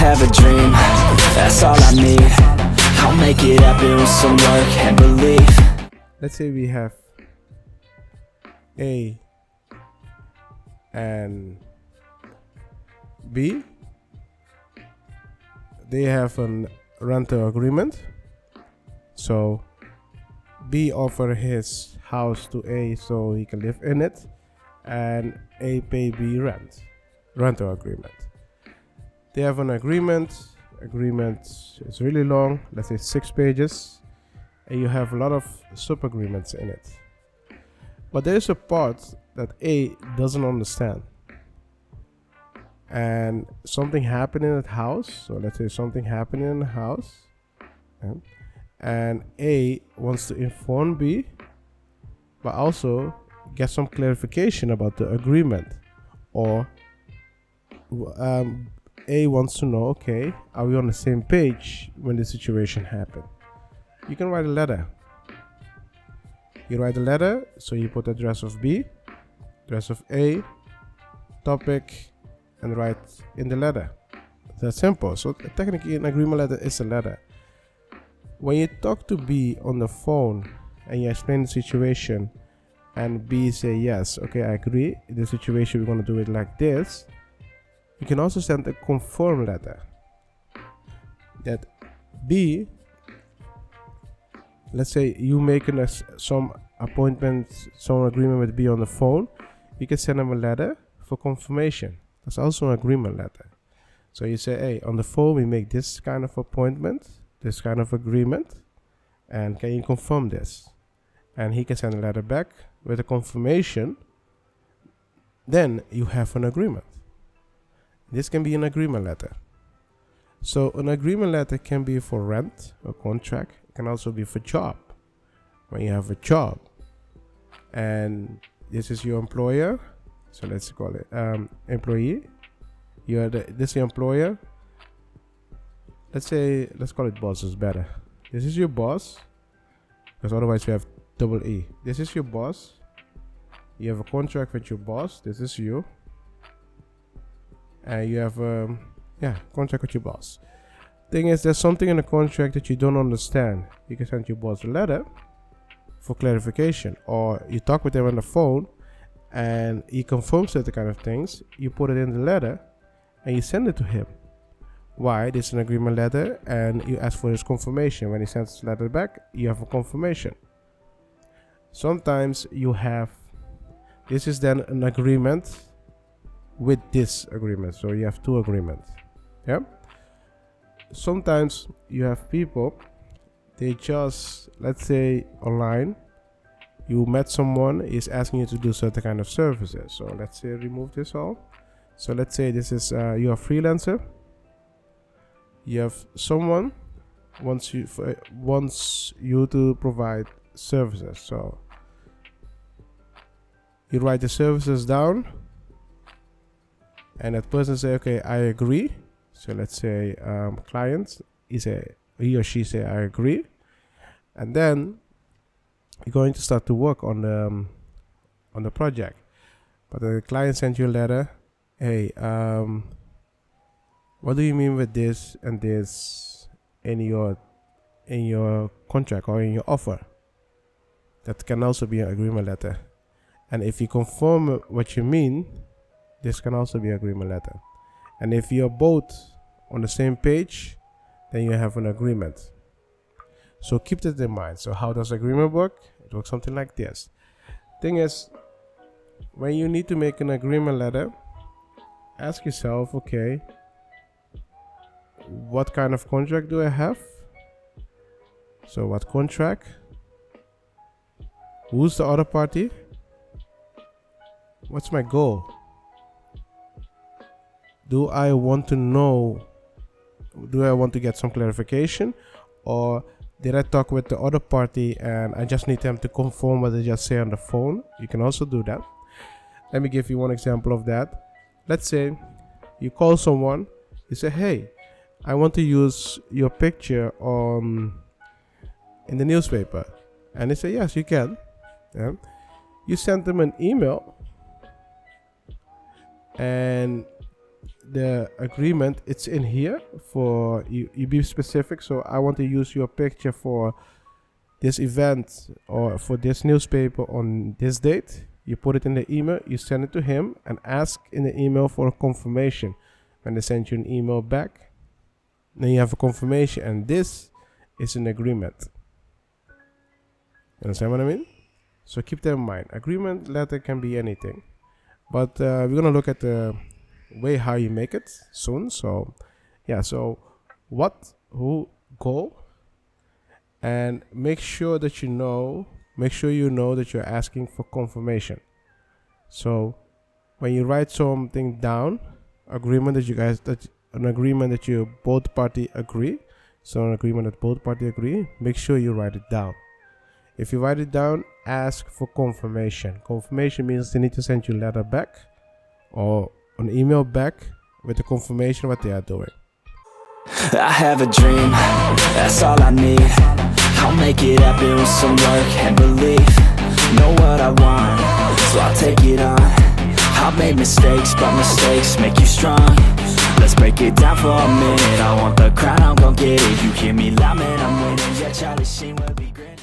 have a dream, that's all I need. I'll make it happen with some work and belief. Let's say we have A and B. They have a rental agreement. So B offer his house to A so he can live in it, and A pay B rental agreement. They have an agreement is really long, let's say 6 pages, and you have a lot of sub agreements in it. But there is a part that A doesn't understand, and something happened in that house. So let's say something happened in the house, and A wants to inform B, but also get some clarification about the agreement. Or A wants to know, okay, are we on the same page when the situation happened? You can write a letter. You write a letter, so you put the address of B, address of A, topic, and write in the letter. That's simple. So technically an agreement letter is a letter. When you talk to B on the phone and you explain the situation and B say yes, okay, I agree, in this situation we're going to do it like this, you can also send a confirm letter that B, let's say you make some appointment, some agreement with B on the phone, you can send him a letter for confirmation. That's also an agreement letter. So you say, hey, on the phone we make this kind of appointment, this kind of agreement, and can you confirm this? And he can send a letter back with a confirmation. Then you have an agreement. This can be an agreement letter. So an agreement letter can be for rent or contract. It can also be for job. When you have a job and this is your employer, so let's call it employee. This is your employer. Let's call it boss is better. This is your boss, because otherwise we have double E. This is your boss. You have a contract with your boss. This is you. And you have contract with your boss. Thing is, there's something in the contract that you don't understand. You can send your boss a letter for clarification, or you talk with him on the phone and he confirms certain kind of things. You put it in the letter and you send it to him. Why? This is an agreement letter, and you ask for his confirmation. When he sends the letter back, you have a confirmation. Sometimes you have, this is then an agreement with this agreement, so you have 2 agreements. Yeah. Sometimes you have people, they just, let's say online, you met someone, is asking you to do certain kind of services. So let's say remove this all. So let's say this is you're a freelancer. You have someone wants you to provide services. So you write the services down, and that person say, okay, I agree. So let's say client, he or she say, I agree. And then you're going to start to work on the project. But the client sent you a letter. Hey, what do you mean with this and this in your contract or in your offer? That can also be an agreement letter. And if you confirm what you mean, this can also be an agreement letter. And if you're both on the same page, then you have an agreement. So keep that in mind. So how does agreement work? It works something like this. Thing is, when you need to make an agreement letter, ask yourself, okay, what kind of contract do I have? So what contract? Who's the other party? What's my goal? Do I want to know? Do I want to get some clarification? Or did I talk with the other party and I just need them to confirm what they just say on the phone? You can also do that. Let me give you one example of that. Let's say you call someone, you say, hey, I want to use your picture in the newspaper. And they say, yes, you can. Yeah. You send them an email and the agreement, it's in here for you be specific. So I want to use your picture for this event or for this newspaper on this date. You put it in the email, you send it to him, and ask in the email for a confirmation. When they send you an email back, then you have a confirmation, and this is an agreement. You understand what I mean? So keep that in mind. Agreement letter can be anything, but we're gonna look at the way how you make it soon. So yeah, so what, who, go, and make sure you know that you're asking for confirmation. So when you write something down, agreement an agreement that you both party agree. So an agreement that both party agree, make sure you write it down. If you write it down, ask for confirmation. Confirmation means they need to send you a letter back or an email back with the confirmation what they are doing. I have a dream, that's all I need. I'll make it happen with some work and belief. Know what I want, so I'll take it on. I've made mistakes, but mistakes make you strong. Let's break it down for a minute. I want the crown, I'm gon' get it. You hear me loud, man, I'm winning. Yeah, Charlie Sheen will be grinning.